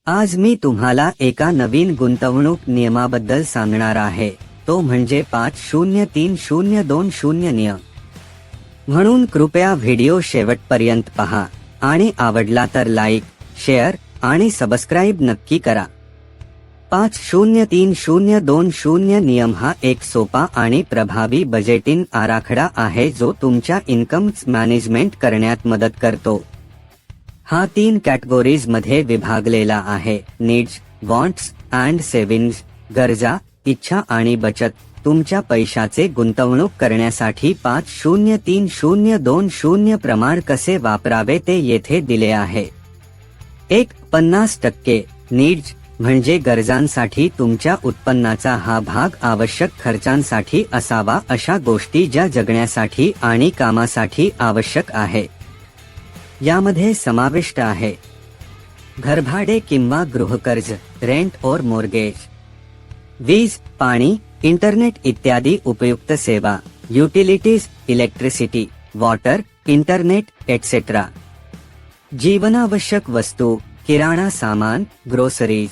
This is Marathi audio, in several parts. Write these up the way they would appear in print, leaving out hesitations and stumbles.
आज मी तुम्हाला एका नवीन गुंतवणूक नियमाबद्दल सांगणार आहे, तो म्हणजे 503020 नियम. म्हणून कृपया व्हिडिओ शेवटपर्यंत पहा आणि आवडला तर लाईक, शेअर आणि सबस्क्राईब नक्की करा. 503020 नियम हा एक सोपा आणि प्रभावी बजेटिंग आराखडा आहे जो तुमच्या इन्कम्स मॅनेजमेंट करण्यात मदत करतो. हा 3 कॅटेगोरीज मध्ये विभागलेला आहे: नीड्स, वॉन्ट्स अँड सेव्हिंग्ज. गरजा, इच्छा आणि बचत. तुमच्या पैशाचे गुंतवणूक करण्यासाठी 503020 प्रमाण कसे वापरावे ते येथे दिले आहे. 50% नीड्स म्हणजे गरजांसाठी तुमच्या उत्पन्नाचा हा भाग आवश्यक खर्चांसाठी असावा, अशा गोष्टी ज्या जगण्यासाठी आणि कामासाठी आवश्यक आहे. यामध्ये समाविष्ट आहे घरभाडे किंवा गृहकर्ज, रेंट और मॉर्गेज, वीज, पाणी, इंटरनेट इत्यादी उपयुक्त सेवा, utilities, electricity, water, internet etcetera. जीवनावश्यक वस्तू, किराणा सामान, ग्रोसरीज.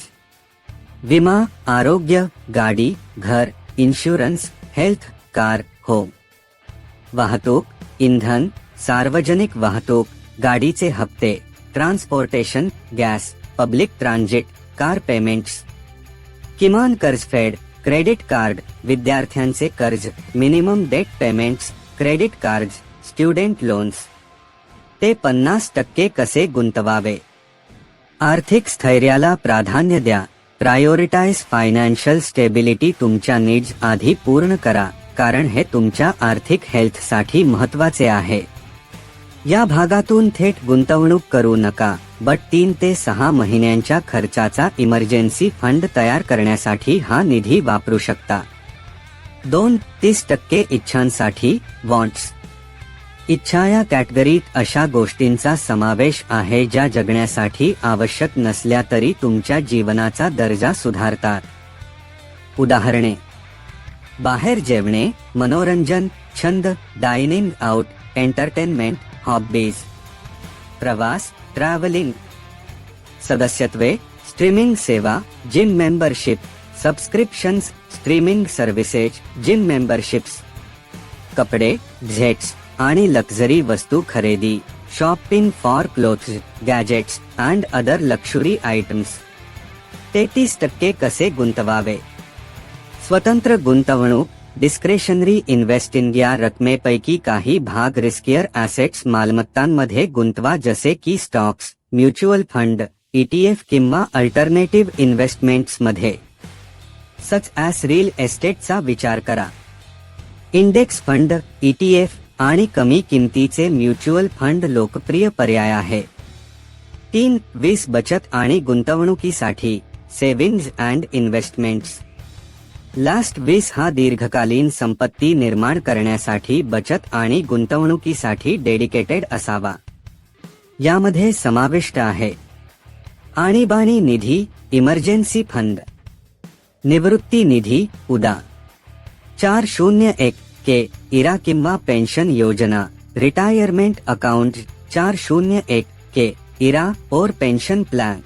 विमा, आरोग्य, गाडी, घर, इन्शुरन्स, हेल्थ, कार, होम. वाहतूक, इंधन, सार्वजनिक वाहतूक, गाडीचे हप्ते, transportation, gas, public transit, car payments. किमान कर्जफेड, क्रेडिट कार्ड, विद्यार्थ्यांचे कर्ज, minimum debt payments, credit card, student loans. ते 50% कसे गुंतवावे? आर्थिक स्थैर्याला प्राधान्य द्या. Prioritise financial stability. तुमच्या नीड्स आधी पूर्ण करा, कारण हे तुमच्या आर्थिक हेल्थसाठी महत्त्वाचे आहे. या भागातून थेट गुंतवणूक करू नका, बट 3 ते 6 महिन्यांच्या खर्चाचा इमर्जन्सी फंड तयार करण्यासाठी हा निधी वापरू शकता. 30% इच्छांसाठी, वॉन्ट्स. इच्छा या कॅटेगरीत अशा गोष्टींचा समावेश आहे ज्या जगण्यासाठी आवश्यक नसल्या तरी तुमच्या जीवनाचा दर्जा सुधारतात. उदाहरणे: बाहेर जेवणे, मनोरंजन, छंद, डायनिंग आउट, एंटरटेनमेंट, हॉबीज. प्रवास, ट्रॅव्हलिंग. सदस्यत्वे, स्ट्रीमिंग सेवा, gym membership, subscriptions, streaming services, gym memberships. कपडे, जेट्स आणि लक्झरी वस्तू खरेदी, shopping for clothes, gadgets and other luxury items. 33% कसे गुंतवावे? स्वतंत्र गुंतवणूक, डिस्क्रेशनरी इन्व्हेस्टिंग. या रकमेपैकी काही भाग रिस्कियर ॲसेट्स, मालमत्तांमध्ये गुंतवा, जसे की स्टॉक्स, म्युच्युअल फंड, ETF किंवा अल्टरनेटिव्ह इन्व्हेस्टमेंट्समध्ये, सच ॲज रिअल एस्टेटचा विचार करा. इंडेक्स फंड, ETF आणि कमी किमतीचे म्युच्युअल फंड लोकप्रिय पर्याय आहे. 20 बचत आणि गुंतवणुकीसाठी, सेव्हिंग्ज अँड इन्व्हेस्टमेंट्स. लास्ट 20 हा दीर्घकालीन संपत्ती निर्माण करण्यासाठी, बचत आणि गुंतवणुकीसाठी डेडिकेटेड असावा. यामध्ये समाविष्ट आहे आणीबाणी निधी, इमर्जन्सी फंड, निवृत्ती निधी, उदा. 401K इरा किंवा पेन्शन योजना, रिटायरमेंट अकाउंट. 401K इरा और पेन्शन प्लॅन.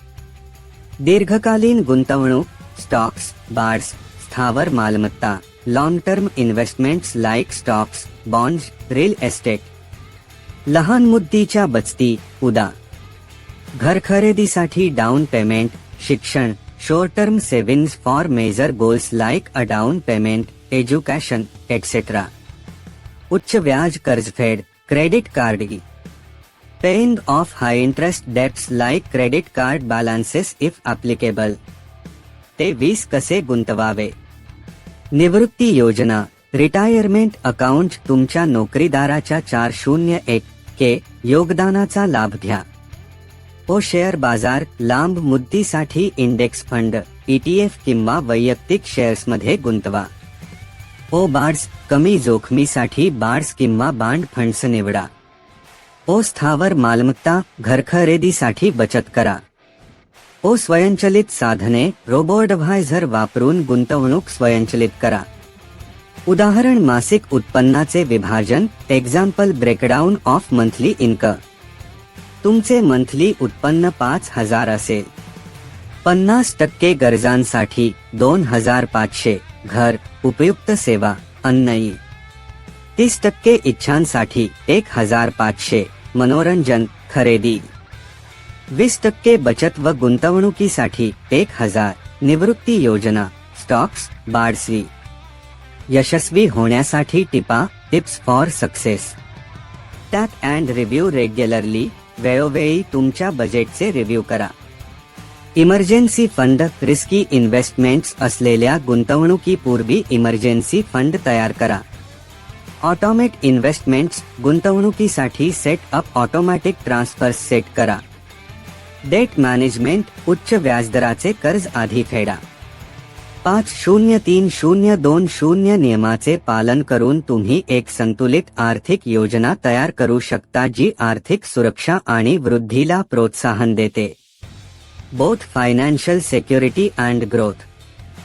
दीर्घकालीन गुंतवणूक, स्टॉक्स, बाँड्स, स्थावर मालमत्ता, long term investments like stocks, bonds, real estate. लहान मुदतीच्या बचती, उदा. घर खरेदीसाठी डाऊन पेमेंट, शिक्षण, short term savings for major goals like a down payment, education etcetera. उच्च व्याज कर्जफेड, credit card. Paying off high interest debts like credit card balances if applicable. ते 20 कसे गुंतवावे? निवृत्ती योजना, रिटायरमेंट अकाउंट. तुमच्या नोकरीदाराच्या 401K योगदानाचा लाभ घ्या. शेअर बाजार, लांब मुदतीसाठी इंडेक्स फंड, ETF किंवा वैयक्तिक शेअर्समध्ये गुंतवा. बाँड्स, कमी जोखमीसाठी बाँड्स किंवा बाँड फंड्स निवडा. स्थावर मालमत्ता, घर खरेदीसाठी बचत करा. स्वयंचलित साधने, रोबोअडव्हायझर वापरून गुंतवणूक स्वयंचलित करा. उदाहरण: मासिक उत्पन्नाचे विभाजन, example breakdown of monthly income. तुमचे मंथली उत्पन्न 5000 असेल 50% गरजांसाठी 2500 घर, उपयुक्त सेवा, अन्नई. 30% इच्छांसाठी 1500 मनोरंजन, खरेदी. 20% बचत व गुंतवणुकीसाठी 1000 निवृत्ती योजना, स्टॉक्स, बाडसी. यशस्वी होण्यासाठी tips for success. Track and review regularly. वेळोवेळी तुमच्या बजेटचे रिव्ह्यू करा. Emergency fund. रिस्की इन्व्हेस्टमेंट्स असलेल्या गुंतवणुकीपूर्वी इमर्जन्सी फंड तयार करा. Automate investments. गुंतवणुकीसाठी set up automatic transfers set करा. Debt management. उच्च व्याजदराचे कर्ज आधी फेडा. 503020 नियमाचे पालन करून तुम्ही एक संतुलित आर्थिक योजना तयार करू शकता जी आर्थिक सुरक्षा आणि वृद्धीला प्रोत्साहन देते. Both financial security and growth.